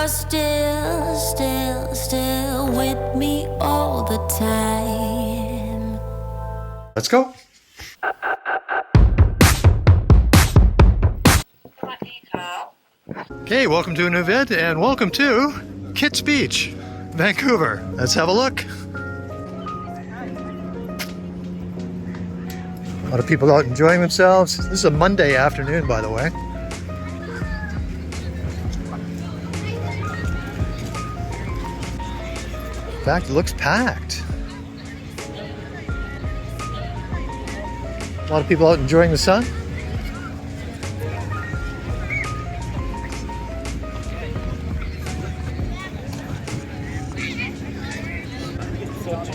you're still with me all the time. Let's go. Okay, welcome to a new vid and welcome to Kit's Beach, Vancouver. Let's have a look. A lot of people out enjoying themselves. This is a Monday afternoon, by the way. In fact, it looks packed. A lot of people out enjoying the sun.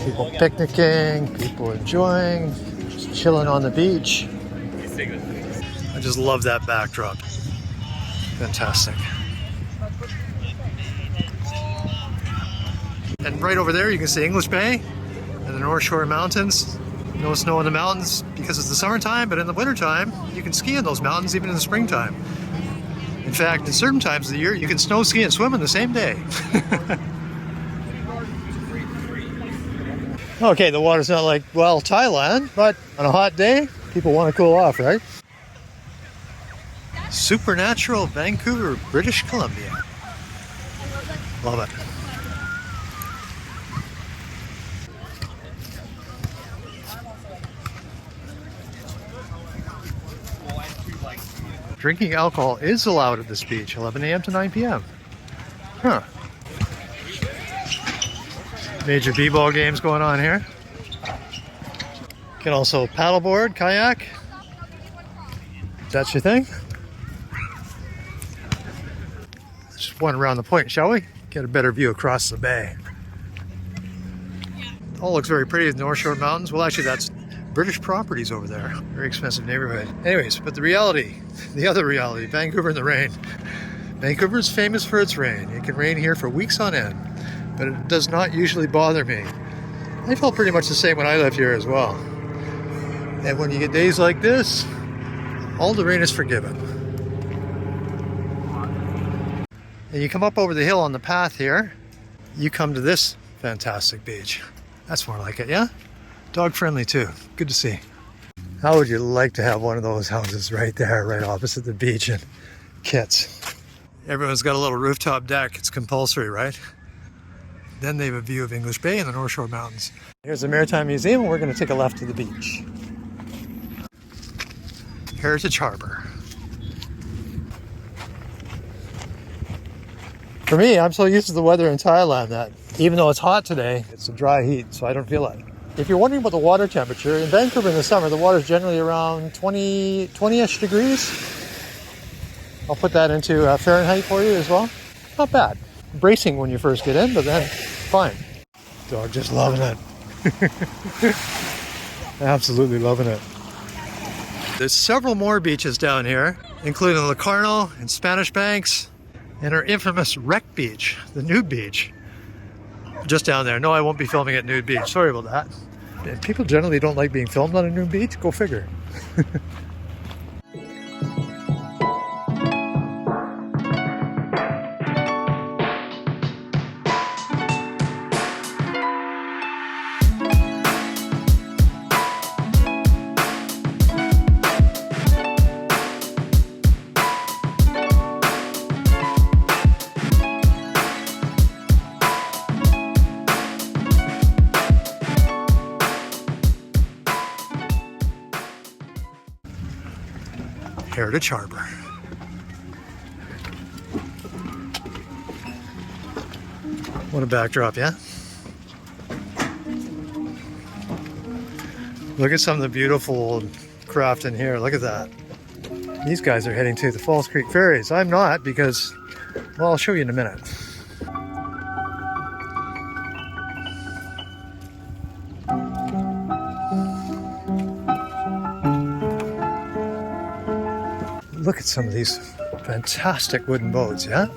People picnicking, people enjoying, just chilling on the beach. I just love that backdrop. Fantastic. And right over there you can see English Bay and the North Shore Mountains. No snow in the mountains because it's the summertime, but in the wintertime you can ski in those mountains even in the springtime. In fact, in certain times of the year you can snow ski and swim in the same day. Okay, the water's not like, well, Thailand, but on a hot day, people want to cool off, right? Supernatural Vancouver, British Columbia. Love it. Drinking alcohol is allowed at this beach, 11 a.m. to 9 p.m. Huh. Major b-ball games going on here. You can also paddleboard, kayak. That's your thing. Let's just run around the point, shall we? Get a better view across the bay. All looks very pretty in the North Shore Mountains. Well, actually, that's British properties over there. Very expensive neighborhood. Anyways, but the reality, the other reality, Vancouver and the rain. Vancouver is famous for its rain. It can rain here for weeks on end, but it does not usually bother me. I felt pretty much the same when I lived here as well. And when you get days like this, all the rain is forgiven. And you come up over the hill on the path here, you come to this fantastic beach. That's more like it, yeah? Dog friendly too. Good to see. How would you like to have one of those houses right there, right opposite the beach in Kits? Everyone's got a little rooftop deck. It's compulsory, right? Then they have a view of English Bay and the North Shore Mountains. Here's the Maritime Museum, and we're going to take a left to the beach. Heritage Harbor. For me, I'm so used to the weather in Thailand that even though it's hot today, it's a dry heat, so I don't feel it. If you're wondering about the water temperature, in Vancouver in the summer, the water is generally around 20-ish degrees. I'll put that into Fahrenheit for you as well. Not bad. Bracing when you first get in, but then fine. Dog just loving it. Absolutely loving it. There's several more beaches down here, including Locarno and Spanish Banks, and our infamous Wreck Beach, the nude beach. Just down there. No, I won't be filming at Nude Beach. Sorry about that. And people generally don't like being filmed on a nude beach. Go figure. Heritage Harbor. What a backdrop, yeah? Look at some of the beautiful old craft in here. Look at that. These guys are heading to the Falls Creek Ferries. I'm not because, well, I'll show you in a minute. Look at some of these fantastic wooden boats, yeah?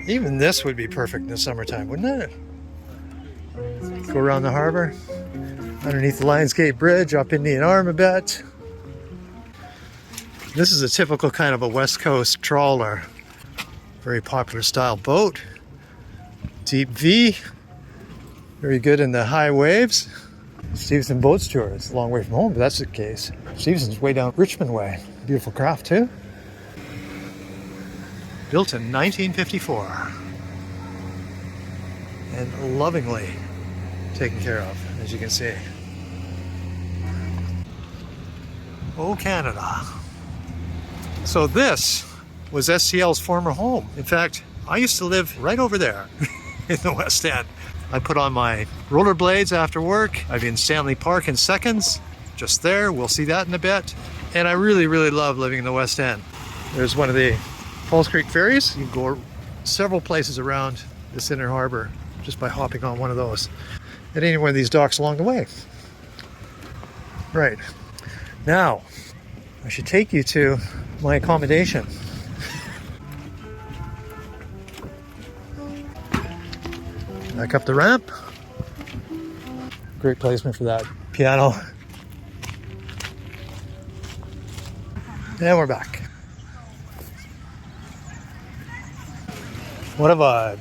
Even this would be perfect in the summertime, wouldn't it? Go around the harbor, underneath the Lionsgate Bridge, up Indian Arm a bit. This is a typical kind of a West Coast trawler. Very popular style boat. Deep V. Very good in the high waves. Stevenson Boats Tour. It's a long way from home, but that's the case. Stevenson's way down Richmond way. Beautiful craft too. Built in 1954. And lovingly taken care of, as you can see. Oh, Canada. So this was SCL's former home. In fact, I used to live right over there in the West End. I put on my rollerblades after work. I'd be in Stanley Park in seconds, just there. We'll see that in a bit. And I really, really love living in the West End. There's one of the Falls Creek ferries. You can go several places around this inner harbor just by hopping on one of those at any one of these docks along the way. Right. Now, I should take you to my accommodation. Back up the ramp. Great placement for that piano. And we're back. What a vibe.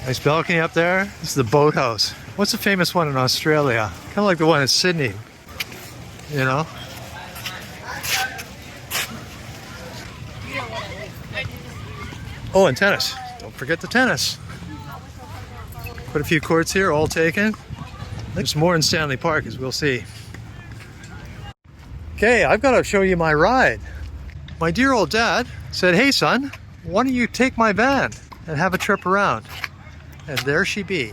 Nice balcony up there. This is the boathouse. What's the famous one in Australia? Kind of like the one in Sydney. You know? Oh, and tennis. Don't forget the tennis. Quite a few courts here, all taken. There's more in Stanley Park, as we'll see. Okay, I've got to show you my ride. My dear old dad said, hey son, why don't you take my van and have a trip around? And there she be.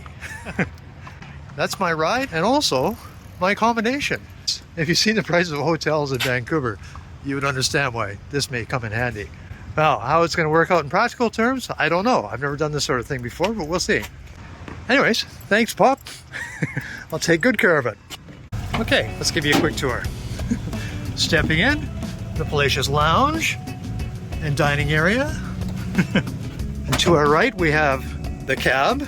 That's my ride and also my accommodation. If you've seen the prices of hotels in Vancouver, you would understand why this may come in handy. Now, how it's going to work out in practical terms, I don't know. I've never done this sort of thing before, but we'll see. Anyways, thanks, Pop. I'll take good care of it. Okay, let's give you a quick tour. Stepping in, the Palatius Lounge and dining area. And to our right, we have the cab.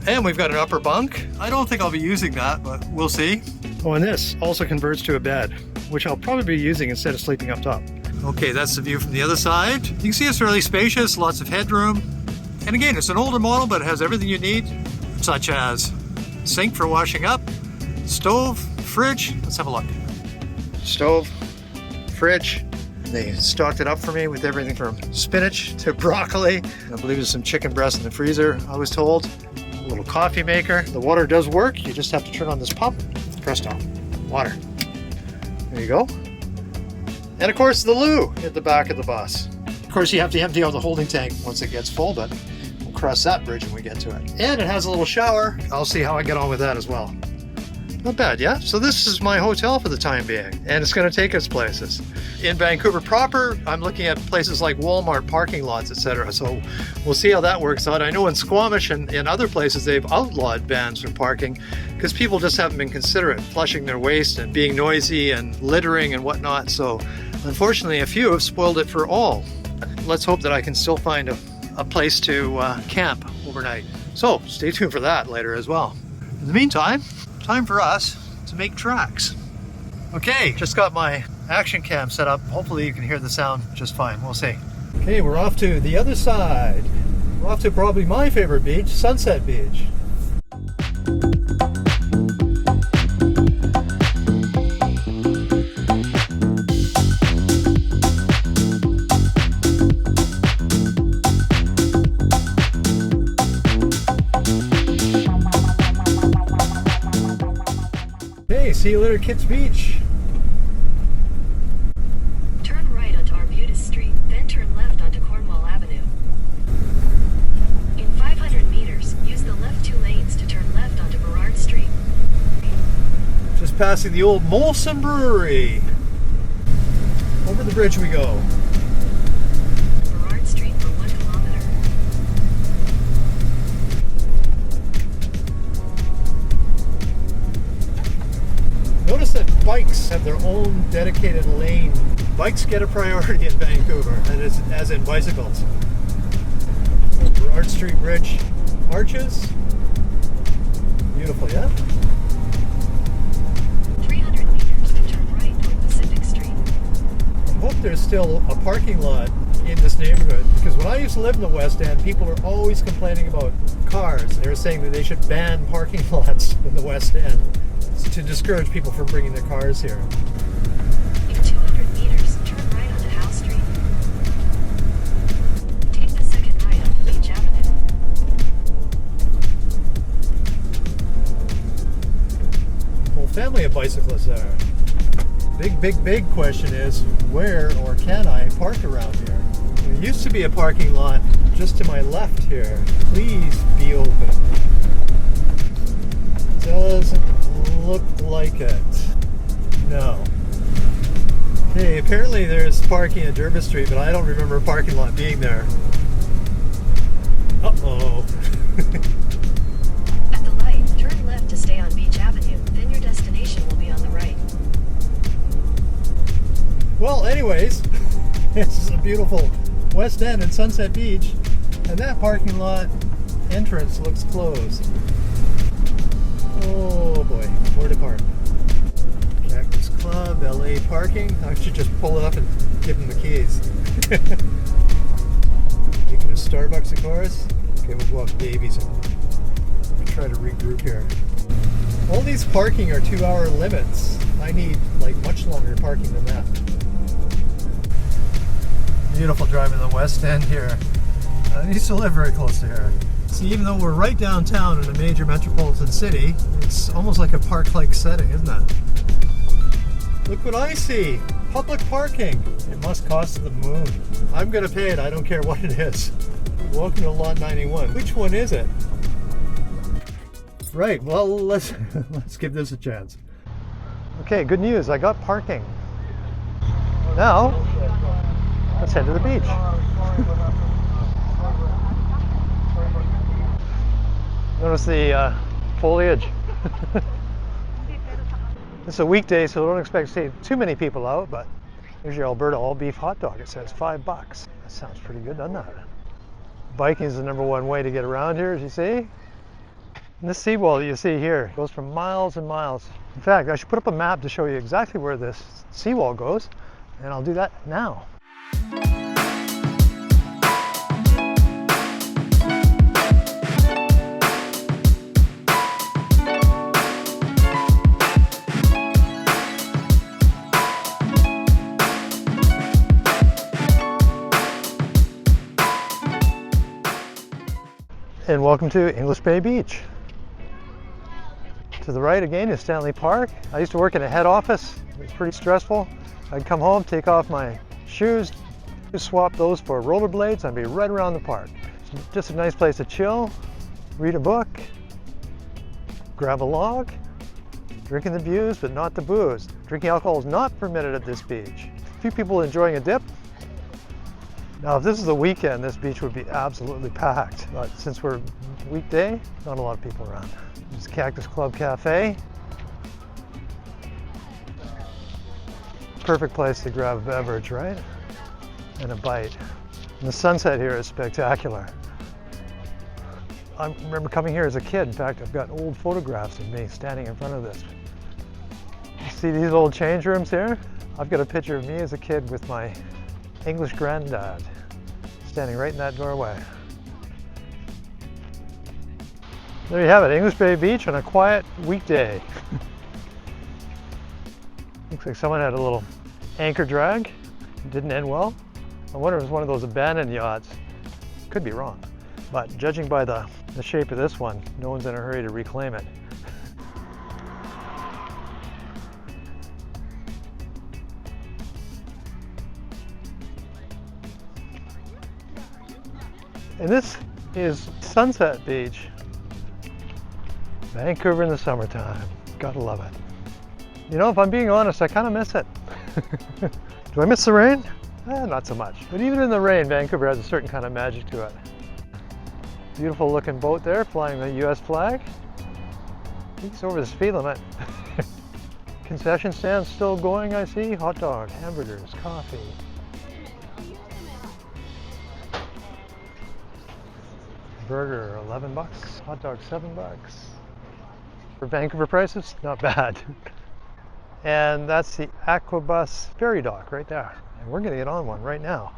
And we've got an upper bunk. I don't think I'll be using that, but we'll see. Oh, and this also converts to a bed, which I'll probably be using instead of sleeping up top. Okay, that's the view from the other side. You can see it's fairly spacious, lots of headroom. And again, it's an older model, but it has everything you need, such as sink for washing up, stove, fridge. Let's have a look. Stove, fridge. They stocked it up for me with everything from spinach to broccoli. I believe there's some chicken breast in the freezer, I was told. A little coffee maker. The water does work. You just have to turn on this pump. Presto. Water. There you go. And of course the loo at the back of the bus. Of course you have to empty out the holding tank once it gets full, but we'll cross that bridge when we get to it. And it has a little shower. I'll see how I get on with that as well. Not bad, yeah? So this is my hotel for the time being, and it's going to take us places. In Vancouver proper, I'm looking at places like Walmart parking lots, etc. So we'll see how that works out. I know in Squamish and in other places they've outlawed bans for parking because people just haven't been considerate, flushing their waste and being noisy and littering and whatnot. So unfortunately, a few have spoiled it for all. Let's hope that I can still find a place to camp overnight. So stay tuned for that later as well. In the meantime, time for us to make tracks. Okay, just got my action cam set up. Hopefully you can hear the sound just fine. We'll see. Okay, we're off to the other side. We're off to probably my favorite beach, Sunset Beach. See you later, Kits Beach. Turn right onto Arbutus Street, then turn left onto Cornwall Avenue. In 500 meters, use the left 2 lanes to turn left onto Burrard Street. Just passing the old Molson Brewery. Over the bridge we go. Burrard Street for 1 kilometer. Notice that bikes have their own dedicated lane. Bikes get a priority in Vancouver, and as in bicycles. Burrard Street Bridge arches. Beautiful. Beautiful, yeah? 300 meters to turn right toward Pacific Street. I hope there's still a parking lot in this neighborhood, because when I used to live in the West End, people were always complaining about cars. They were saying that they should ban parking lots in the West End to discourage people from bringing their cars here. In 200 meters, turn right onto House Street. Take the second right on Beach Avenue. Whole family of bicyclists there. Big question is, where or can I park around here? There used to be a parking lot just to my left here. Please be open. Doesn't look like it. No. Hey, apparently there's parking at Jervis Street, but I don't remember a parking lot being there. Uh-oh. At the light, turn left to stay on Beach Avenue. Then your destination will be on the right. Well, anyways, this is a beautiful West End and Sunset Beach, and that parking lot entrance looks closed. Oh boy, where to park? Cactus Club, LA parking. I should just pull it up and give them the keys. Making a Starbucks, of course. Okay, we'll go up Davies and try to regroup here. All these parking are 2-hour limits. I need like much longer parking than that. Beautiful drive in the West End here. I used to live very close to here. See, even though we're right downtown in a major metropolitan city, it's almost like a park-like setting, isn't it? Look what I see! Public parking! It must cost the moon. I'm gonna pay it, I don't care what it is. Welcome to Lot 91. Which one is it? Right, well, let's give this a chance. Okay, good news, I got parking. Now, let's head to the beach. Notice the foliage. It's a weekday, so don't expect to see too many people out, but here's your Alberta all-beef hot dog. It says $5. That sounds pretty good, doesn't it? Biking is the #1 way to get around here, as you see. And this seawall that you see here goes for miles and miles. In fact, I should put up a map to show you exactly where this seawall goes, and I'll do that now. And welcome to English Bay Beach. To the right again is Stanley Park. I used to work in a head office. It was pretty stressful. I'd come home, take off my shoes, swap those for rollerblades, and I'd be right around the park. It's just a nice place to chill, read a book, grab a log, drinking the views but not the booze. Drinking alcohol is not permitted at this beach. A few people enjoying a dip. Now, if this is the weekend, this beach would be absolutely packed. But since we're weekday, not a lot of people around. There's Cactus Club Cafe. Perfect place to grab a beverage, right? And a bite. And the sunset here is spectacular. I remember coming here as a kid. In fact, I've got old photographs of me standing in front of this. You see these old change rooms here? I've got a picture of me as a kid with my English granddad standing right in that doorway. There you have it, English Bay Beach on a quiet weekday. Looks like someone had a little anchor drag. It didn't end well. I wonder if it was one of those abandoned yachts. Could be wrong, but judging by the shape of this one, no one's in a hurry to reclaim it. And this is Sunset Beach, Vancouver in the summertime. Gotta love it. You know, if I'm being honest, I kind of miss it. Do I miss the rain? Not so much. But even in the rain, Vancouver has a certain kind of magic to it. Beautiful looking boat there, flying the US flag. He's over the speed limit. Concession stands still going, I see. Hot dog, hamburgers, coffee. Burger, $11. Hot dog, $7. For Vancouver prices, not bad. And that's the Aquabus ferry dock right there. And we're gonna get on one right now.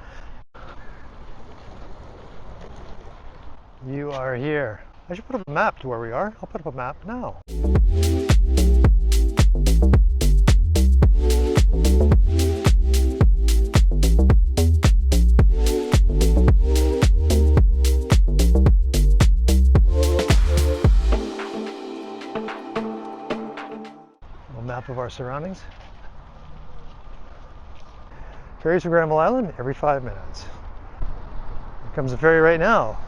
You are here. I should put up a map to where we are. I'll put up a map now. A map of our surroundings. Ferries to Granville Island every 5 minutes. Here comes the ferry right now.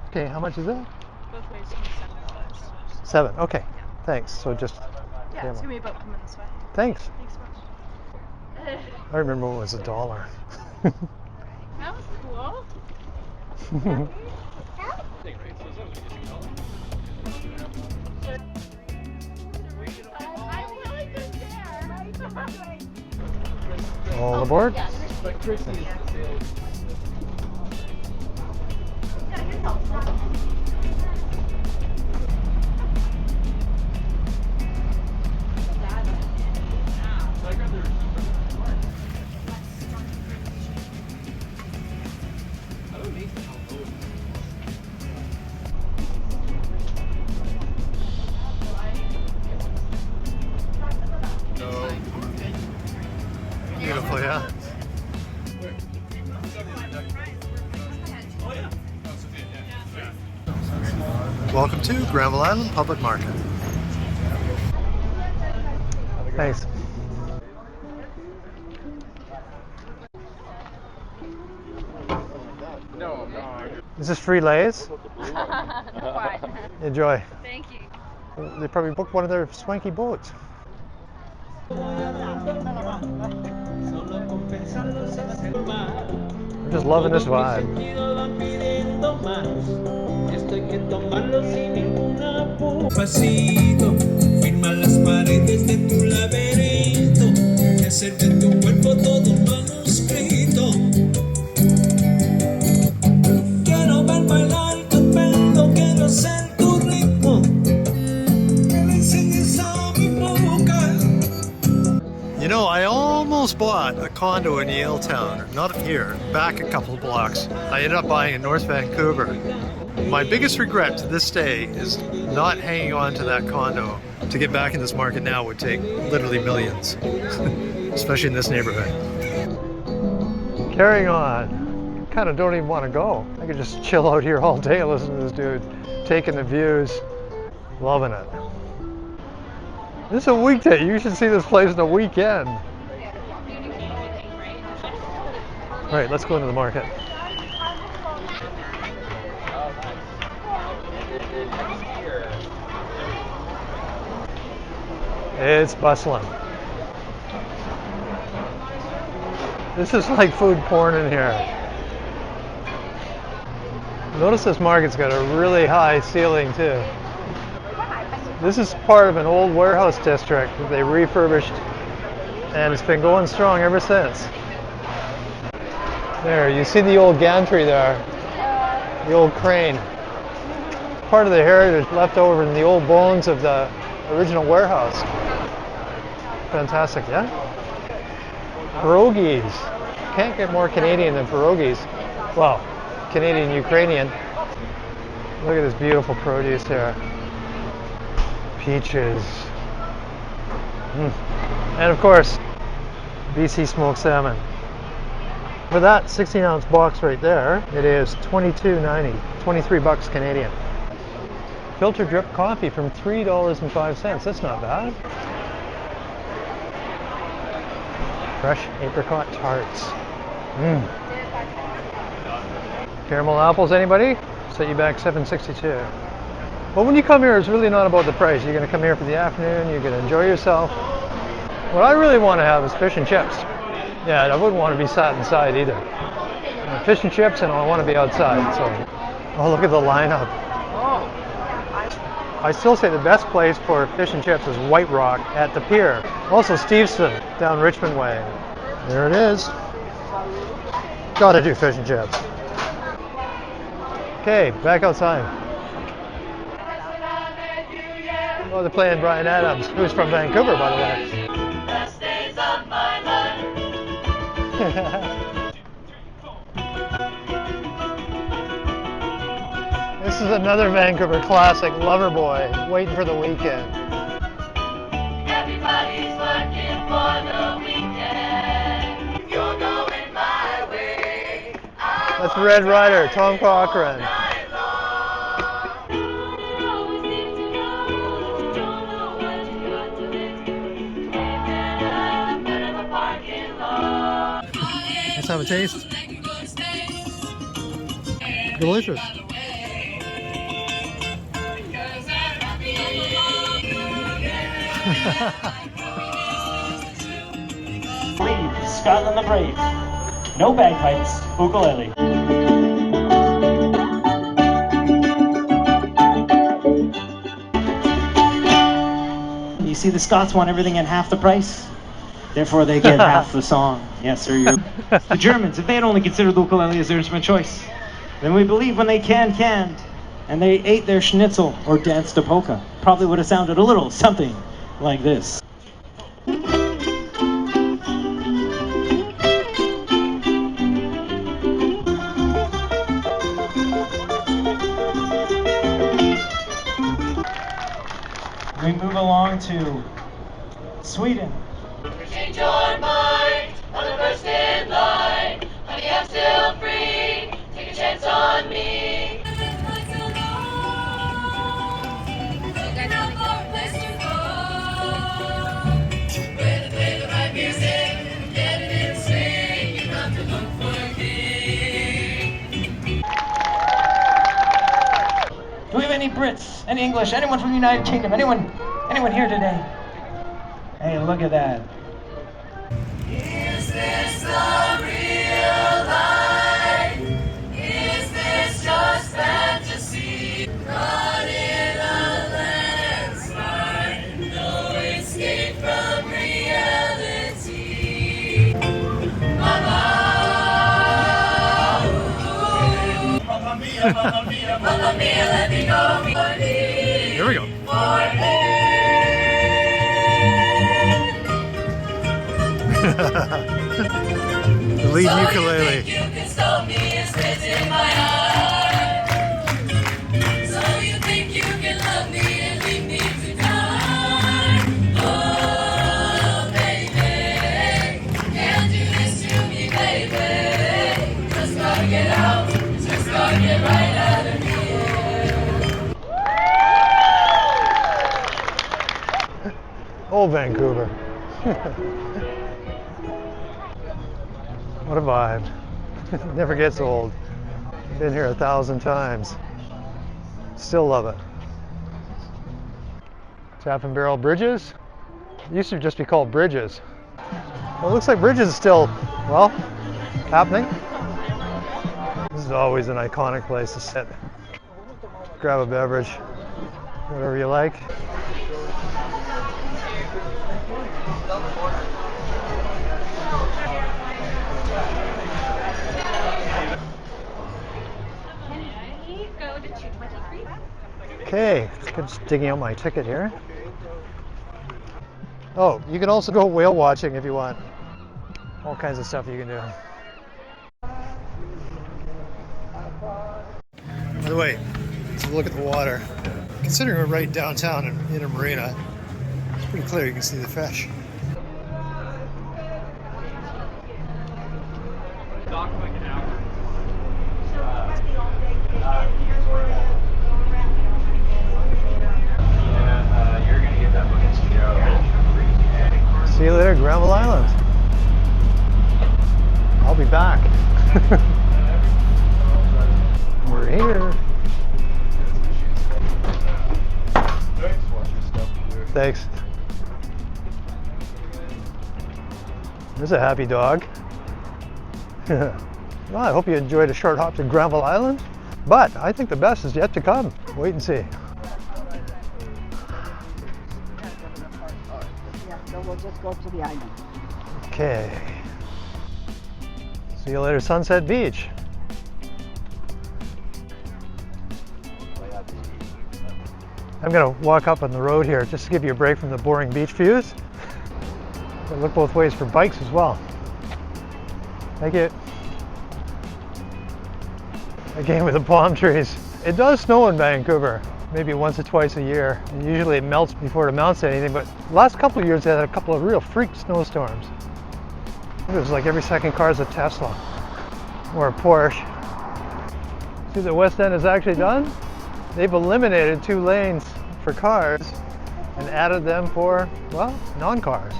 Okay, how much is that? Both ways, $7. 7, okay. Yeah. Thanks. So just. Yeah, it's gonna be a boat coming this way. Thanks. Thanks so much. I remember when it was $1. That was cool. All aboard. Beautiful, yeah. Welcome to Granville Island Public Market. Thanks. Is this free Lays? Enjoy. Thank you. They probably booked one of their swanky boats. I'm just loving this vibe. Firma las paredes de tu laberinto, que hacer de tu cuerpo todo un manuscrito. Quiero ver bailar tu pelo, quiero ser tu ritmo, que le enseñes a mi boca. You know, I almost bought a condo in Yaletown, not here, back a couple of blocks. I ended up buying in North Vancouver. My biggest regret to this day is not hanging on to that condo. To get back in this market now would take literally millions, especially in this neighborhood. Carrying on. Kind of don't even want to go. I could just chill out here all day listening to this dude, taking the views, loving it. This is a weekday. You should see this place on a weekend. All right, let's go into the market. It's bustling. This is like food porn in here. Notice this market's got a really high ceiling too. This is part of an old warehouse district that they refurbished, and it's been going strong ever since. There, you see the old gantry there, the old crane. Part of the heritage left over in the old bones of the original warehouse. Fantastic, yeah? Pierogies. Can't get more Canadian than pierogies. Well, Canadian Ukrainian. Look at this beautiful produce here. Peaches. And of course, BC smoked salmon. For that 16-ounce box right there, it is $22.90, 23 bucks Canadian. Filter drip coffee from $3.05. That's not bad. Fresh apricot tarts. Caramel apples, anybody? Set you back $7.62. But when you come here, it's really not about the price. You're going to come here for the afternoon. You're going to enjoy yourself. What I really want to have is fish and chips. Yeah, I wouldn't want to be sat inside either. Fish and chips, and I want to be outside. So, oh, look at the lineup. I still say the best place for fish and chips is White Rock at the pier. Also Steveston down Richmond Way. There it is. Gotta do fish and chips. Okay, back outside. Oh, they're playing Bryan Adams, who's from Vancouver, by the way. Best days of my life. This is another Vancouver classic, Loverboy, waiting for the weekend. Everybody's working for the weekend. You're going my way. That's Red Ryder, Tom Cochran. Let's have a taste. Delicious. Scotland the Brave. No bagpipes, ukulele. You see, the Scots want everything at half the price. Therefore, they get half the song. Yes, sir. The Germans, if they had only considered the ukulele as their instrument choice, then we believe when they canned, and they ate their schnitzel or danced a polka, probably would have sounded a little something like this. We move along to Sweden. Change your mind on the first in line. Honey, I'm still free. Take a chance on me. Looking out for a place to go. Where they play the right music, get it in swing. You got to look for a king. Do we have any Brits, any English, anyone from the United Kingdom, anyone here today? Hey, look at that. Is this the real life? Is this just fantasy? Caught in a landslide, no escape from reality. Mama, Mamma mia, Mamma mia, Mamma mia, let me go. Here we go. The lead ukulele. You can stop me and spit in my heart. So you think you can love me and leave me to die? Oh, baby, can't do this to me, baby. Just gotta get out, just gotta get right out of here. Oh, Vancouver. What a vibe. Never gets old. Been here 1,000 times. Still love it. Tap and Barrel Bridges. It used to just be called Bridges. Well, it looks like Bridges is still, well, happening. This is always an iconic place to sit. Grab a beverage, whatever you like. Okay, just digging out my ticket here. Oh, you can also go whale watching if you want. All kinds of stuff you can do. By the way, let's look at the water. Considering we're right downtown in a marina, it's pretty clear, you can see the fish. See you later, Granville Island. I'll be back. We're here. Thanks. There's a happy dog. Well, I hope you enjoyed a short hop to Granville Island, but I think the best is yet to come. Wait and see. So we'll just go to the island. Okay. See you later, Sunset Beach. I'm gonna walk up on the road here just to give you a break from the boring beach views. But look both ways for bikes as well. Thank you. Again with the palm trees. It does snow in Vancouver, maybe once or twice a year. And usually it melts before it amounts to anything, but the last couple of years they had a couple of real freak snowstorms. It was like every second car is a Tesla or a Porsche. See, the West End is actually done. They've eliminated 2 lanes for cars and added them for, well, non-cars.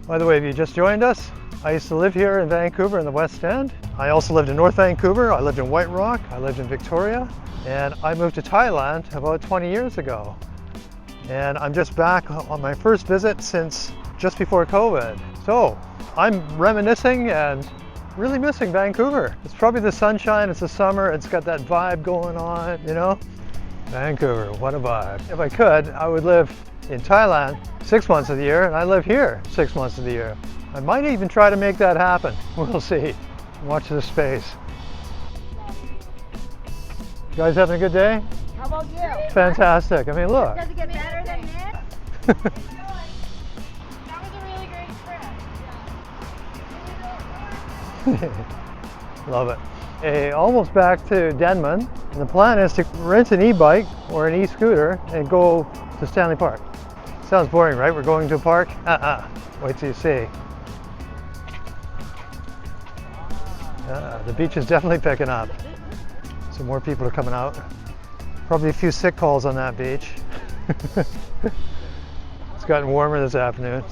By the way, if you just joined us, I used to live here in Vancouver in the West End. I also lived in North Vancouver, I lived in White Rock, I lived in Victoria, and I moved to Thailand about 20 years ago. And I'm just back on my first visit since just before COVID. So I'm reminiscing and really missing Vancouver. It's probably the sunshine, it's the summer, it's got that vibe going on, you know? Vancouver, what a vibe. If I could, I would live in Thailand 6 months of the year, and I live here 6 months of the year. I might even try to make that happen. We'll see. Watch this space. You guys having a good day? How about you? Fantastic. I mean, look. Does it get better than this? That was a really great trip. Love it. Hey, almost back to Denman. And the plan is to rent an e-bike or an e-scooter and go to Stanley Park. Sounds boring, right? We're going to a park? Wait till you see. The beach is definitely picking up. So more people are coming out. Probably a few sick calls on that beach. It's gotten warmer this afternoon.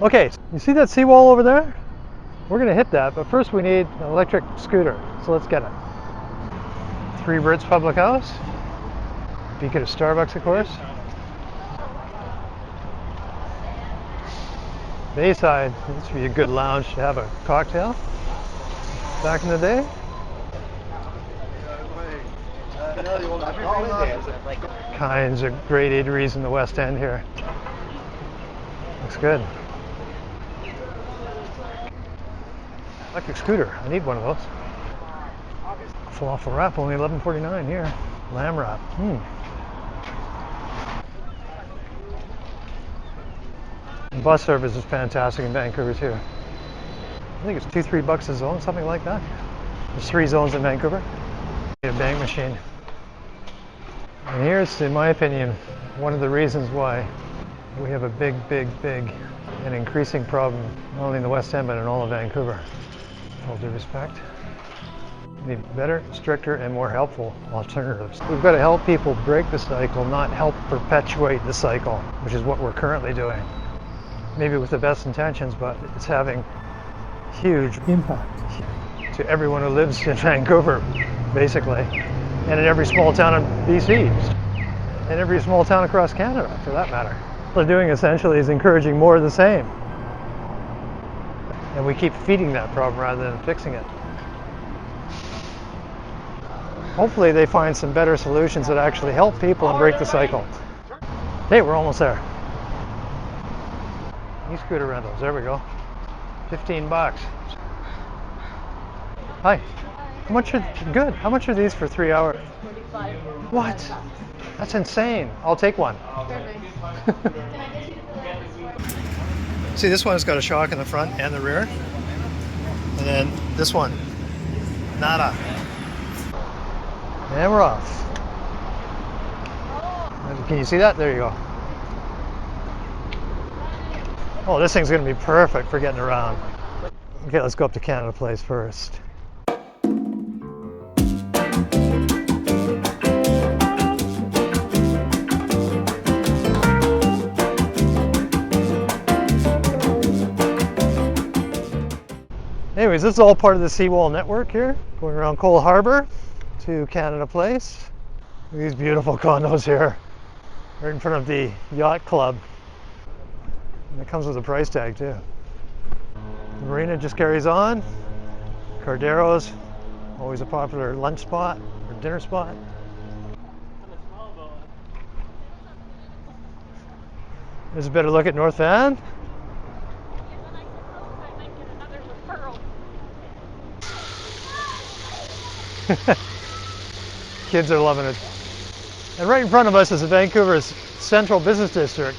Okay, you see that seawall over there? We're gonna hit that, but first we need an electric scooter. So let's get it. 3 Brits Public House. Beacon of Starbucks, of course. Bayside, this would be a good lounge to have a cocktail. Back in the day. Kinds of great eateries in the West End here. Looks good. Electric scooter, I need one of those. Falafel wrap, only $11.49 here. Lamb wrap, And bus service is fantastic in Vancouver too. I think it's $2-3 a zone, something like that. There's 3 zones in Vancouver. A bank machine. And here's, in my opinion, one of the reasons why we have a big and increasing problem, not only in the West End, but in all of Vancouver. With all due respect. We need better, stricter, and more helpful alternatives. We've got to help people break the cycle, not help perpetuate the cycle, which is what we're currently doing. Maybe with the best intentions, but it's having huge impact to everyone who lives in Vancouver, basically, and in every small town in BC, and every small town across Canada, for that matter. What they're doing essentially is encouraging more of the same. And we keep feeding that problem rather than fixing it. Hopefully they find some better solutions that actually help people and break the cycle. Hey, we're almost there. E-scooter rentals, there we go. $15. Hi. How much are, good, how much are these for 3 hours? 45. What? That's insane. I'll take one. See, this one has got a shock in the front and the rear. And then this one, nada. And we're off. Can you see that? There you go. Oh, this thing's going to be perfect for getting around. Okay, let's go up to Canada Place first. Anyways, this is all part of the Seawall network here, going around Cole Harbour to Canada Place. These beautiful condos here, right in front of the yacht club. And it comes with a price tag too. The marina just carries on. Cardero's, always a popular lunch spot or dinner spot. There's a better look at North Van. Kids are loving it. And right in front of us is the Vancouver's Central Business District.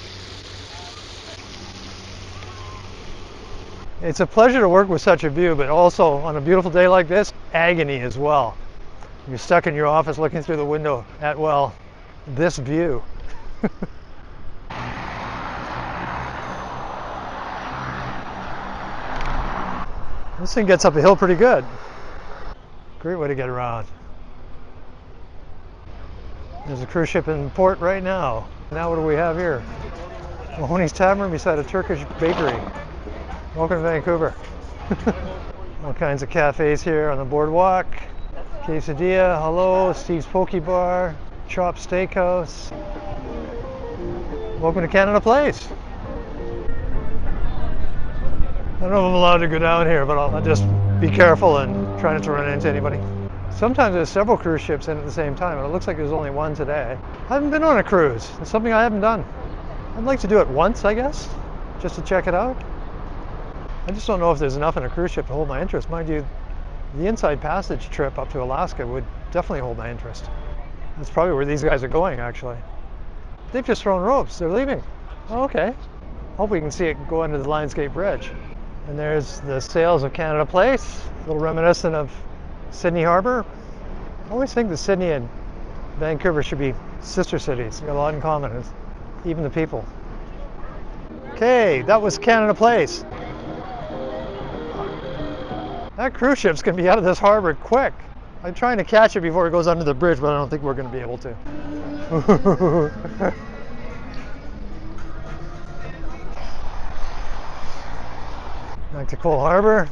It's a pleasure to work with such a view, but also on a beautiful day like this, agony as well. You're stuck in your office looking through the window at, well, this view. This thing gets up a hill pretty good. Great way to get around. There's a cruise ship in port right now. Now what do we have here? Mahoney's Tavern beside a Turkish bakery. Welcome to Vancouver. All kinds of cafes here on the boardwalk. Quesadilla, hello, Steve's Poke Bar, Chop Steakhouse. Welcome to Canada Place. I don't know if I'm allowed to go down here, but I'll just be careful and try not to run into anybody. Sometimes there's several cruise ships in at the same time, and it looks like there's only one today. I haven't been on a cruise. It's something I haven't done. I'd like to do it once, I guess, just to check it out. I just don't know if there's enough in a cruise ship to hold my interest. Mind you, the Inside Passage trip up to Alaska would definitely hold my interest. That's probably where these guys are going, actually. They've just thrown ropes. They're leaving. Oh, okay. Hope we can see it go under the Lionsgate Bridge. And there's the sails of Canada Place, a little reminiscent of Sydney Harbor. I always think that Sydney and Vancouver should be sister cities. They've got a lot in common, even the people. Okay, that was Canada Place. That cruise ship's going to be out of this harbor quick. I'm trying to catch it before it goes under the bridge, but I don't think we're going to be able to. Back to Cole Harbor.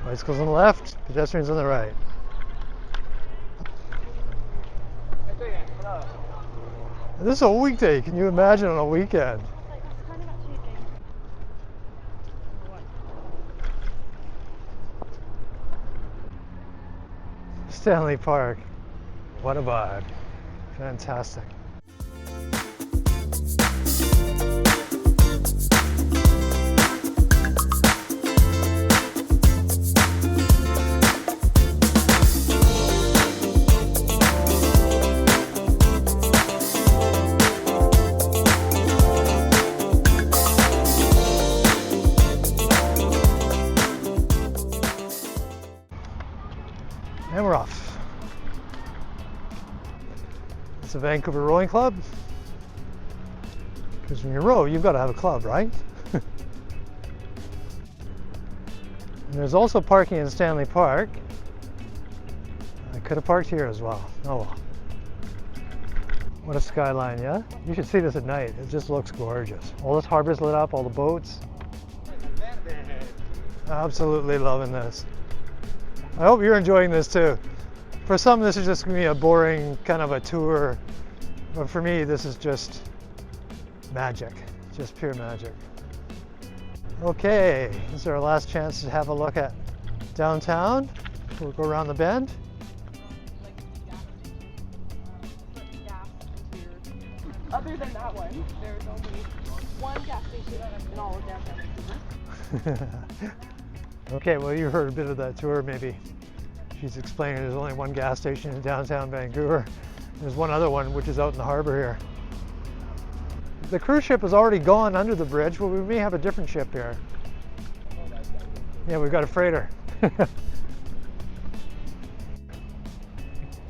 Bicycles on the left, pedestrians on the right. This is a weekday. Can you imagine on a weekend? Stanley Park. What a vibe. Fantastic. And we're off. It's a Vancouver Rowing Club. Because when you row, you've got to have a club, right? And there's also parking in Stanley Park. I could have parked here as well. Oh well. What a skyline, yeah? You should see this at night. It just looks gorgeous. All this harbor's lit up, all the boats. Absolutely loving this. I hope you're enjoying this too. For some, this is just going to be a boring kind of a tour. But for me, this is just magic. Just pure magic. Okay, this is our last chance to have a look at downtown. We'll go around the bend. Other than that one, there's only one gas station in all of downtown Vancouver. Okay, well, you heard a bit of that tour maybe. She's explaining there's only one gas station in downtown Vancouver. There's one other one which is out in the harbor here. The cruise ship has already gone under the bridge, but we may have a different ship here. Yeah, we've got a freighter.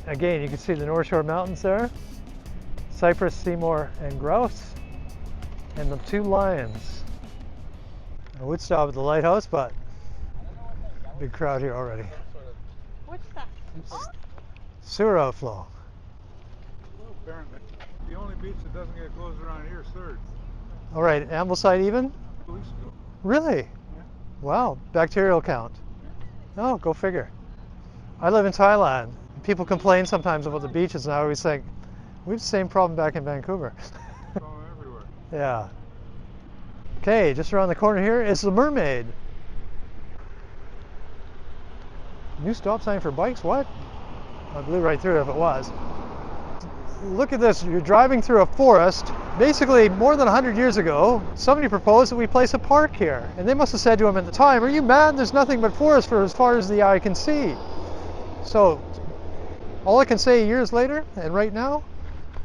Again, you can see the North Shore Mountains there. Cypress, Seymour, and Grouse. And the two lions. I would stop at the lighthouse, but big crowd here already. What's that? Sewer outflow. Well, apparently. The only beach that doesn't get closed around here is Third. All right, Ambleside even? Police go. Really? Yeah. Wow, bacterial count. Oh, go figure. I live in Thailand. People complain sometimes about the beaches, and I always think, we have the same problem back in Vancouver. It's all everywhere. Yeah. Okay, just around the corner here is the Mermaid. New stop sign for bikes? What? I blew right through it if it was. look at this. You're driving through a forest. Basically, more than 100 years ago, somebody proposed that we place a park here. And they must have said to him at the time, "Are you mad? There's nothing but forest for as far as the eye can see." So, all I can say years later, and right now,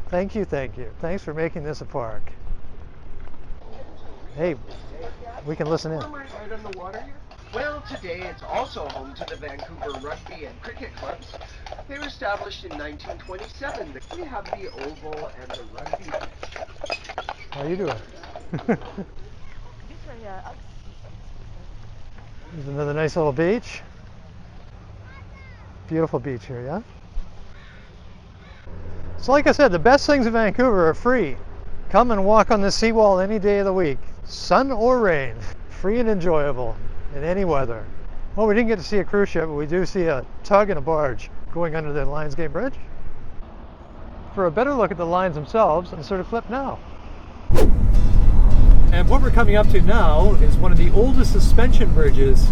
thank you, thank you. Thanks for making this a park. Hey, we can listen in. Right on the water here? Well, today it's also home to the Vancouver Rugby and Cricket Clubs. They were established in 1927. We have the oval and the rugby pitch. How you doing? There's another nice little beach. Beautiful beach here, yeah? So like I said, the best things in Vancouver are free. Come and walk on the seawall any day of the week. Sun or rain. Free and enjoyable in any weather. Well, we didn't get to see a cruise ship, but we do see a tug and a barge going under the Lions Gate Bridge. For a better look at the lines themselves, insert a clip now. And what we're coming up to now is one of the oldest suspension bridges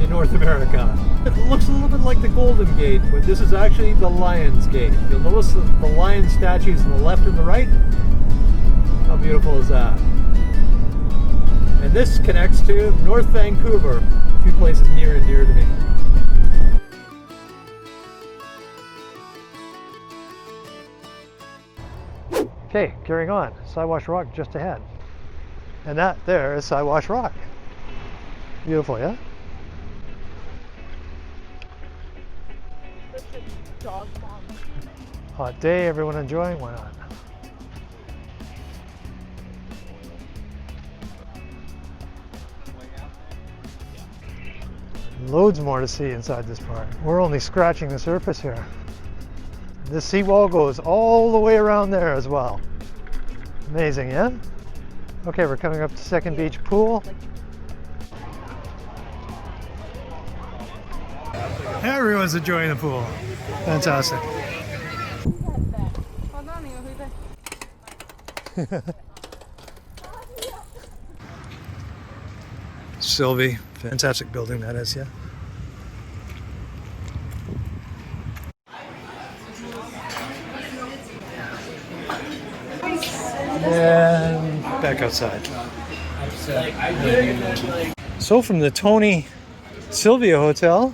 in North America. It looks a little bit like the Golden Gate, but this is actually the Lions Gate. You'll notice the lion statues on the left and the right. How beautiful is that? And this connects to North Vancouver, two places near and dear to me. Okay, carrying on. Siwash Rock just ahead. And that there is Siwash Rock. Beautiful, yeah? Hot day, everyone enjoying? Why not? Loads more to see inside this park. We're only scratching the surface here. This seawall goes all the way around there as well. Amazing, yeah? Okay, we're coming up to Second Beach Pool. Everyone's enjoying the pool. Fantastic. Sylvie, fantastic building that is, yeah. And back outside. So from the Tony Sylvia Hotel,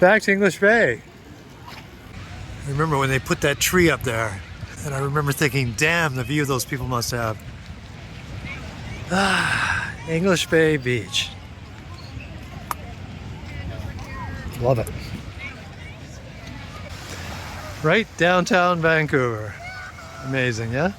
back to English Bay. I remember when they put that tree up there, and I remember thinking, damn, the view those people must have. Ah, English Bay Beach. Love it. Right downtown Vancouver. Amazing, yeah?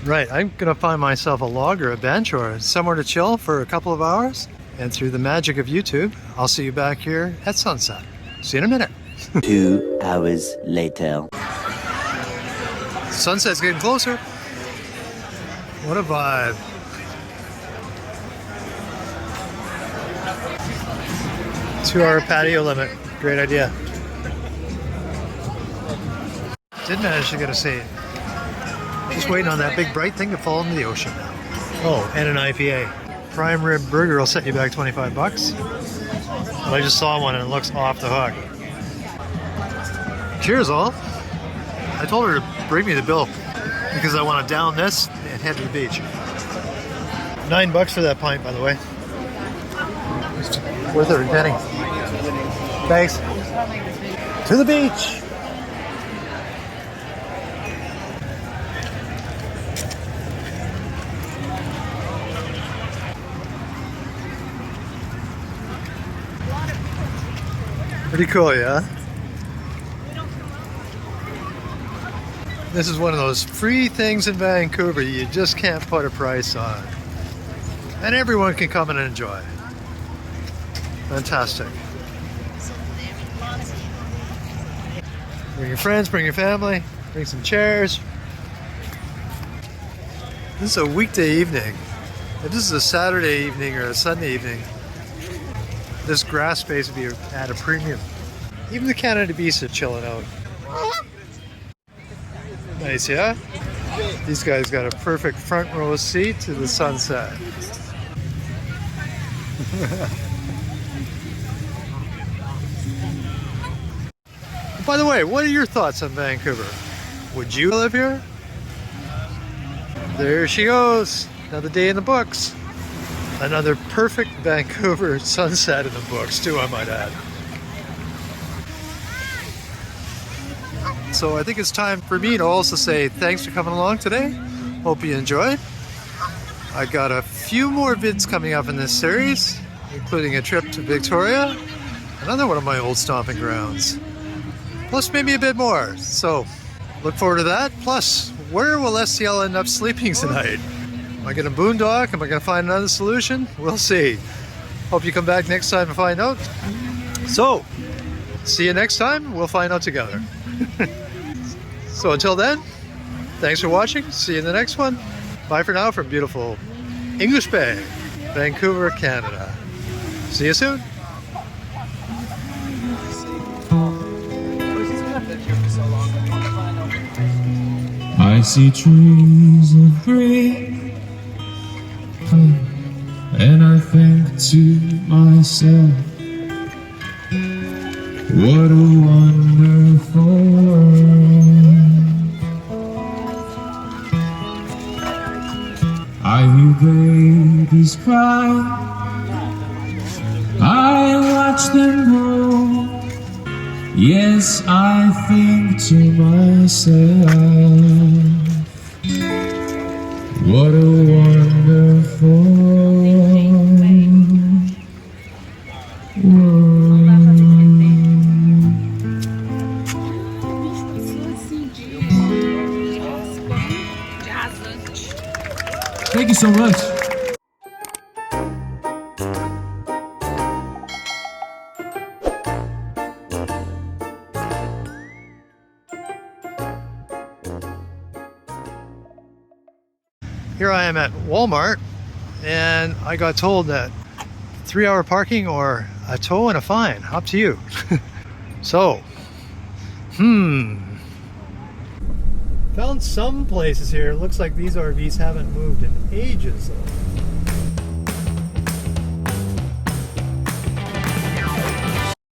Right, I'm gonna find myself a log or a bench or somewhere to chill for a couple of hours. And through the magic of YouTube, I'll see you back here at sunset. See you in a minute. 2 hours later. Sunset's getting closer. What a vibe. Two-hour patio limit. Great idea. Did manage to get a seat. Just waiting on that big bright thing to fall into the ocean now. Oh, and an IPA. Prime rib burger will set you back 25 bucks. But I just saw one and it looks off the hook. Cheers all. I told her to bring me the bill because I want to down this and head to the beach. $9 for that pint, by the way. It's worth every penny. Thanks. To the beach. Pretty cool, yeah? This is one of those free things in Vancouver you just can't put a price on. And everyone can come and enjoy. Fantastic. Bring your friends, bring your family, bring some chairs. This is a weekday evening. If this is a Saturday evening or a Sunday evening, this grass space would be at a premium. Even the Canada Beast are chilling out. Nice, yeah? These guys got a perfect front row seat to the sunset. By the way, what are your thoughts on Vancouver? Would you live here? There she goes. Another day in the books. Another perfect Vancouver sunset in the books too, I might add. So I think it's time for me to also say thanks for coming along today. Hope you enjoyed. I got a few more vids coming up in this series, including a trip to Victoria, another one of my old stomping grounds, plus maybe a bit more. So look forward to that. Plus, where will STL end up sleeping tonight? Am I going to boondock? Am I going to find another solution? We'll see. Hope you come back next time to find out. So, see you next time. We'll find out together. So until then, thanks for watching. See you in the next one. Bye for now from beautiful English Bay, Vancouver, Canada. See you soon. I see trees of green, and I think to myself, what a wonderful world. I hear babies cry, I watch them grow. Yes, I think to myself, what a wonderful world. Thank you so much. Here I am at Walmart, and I got told that 3-hour parking or a tow and a fine, up to you. So, found some places here. Looks like these RVs haven't moved in ages though.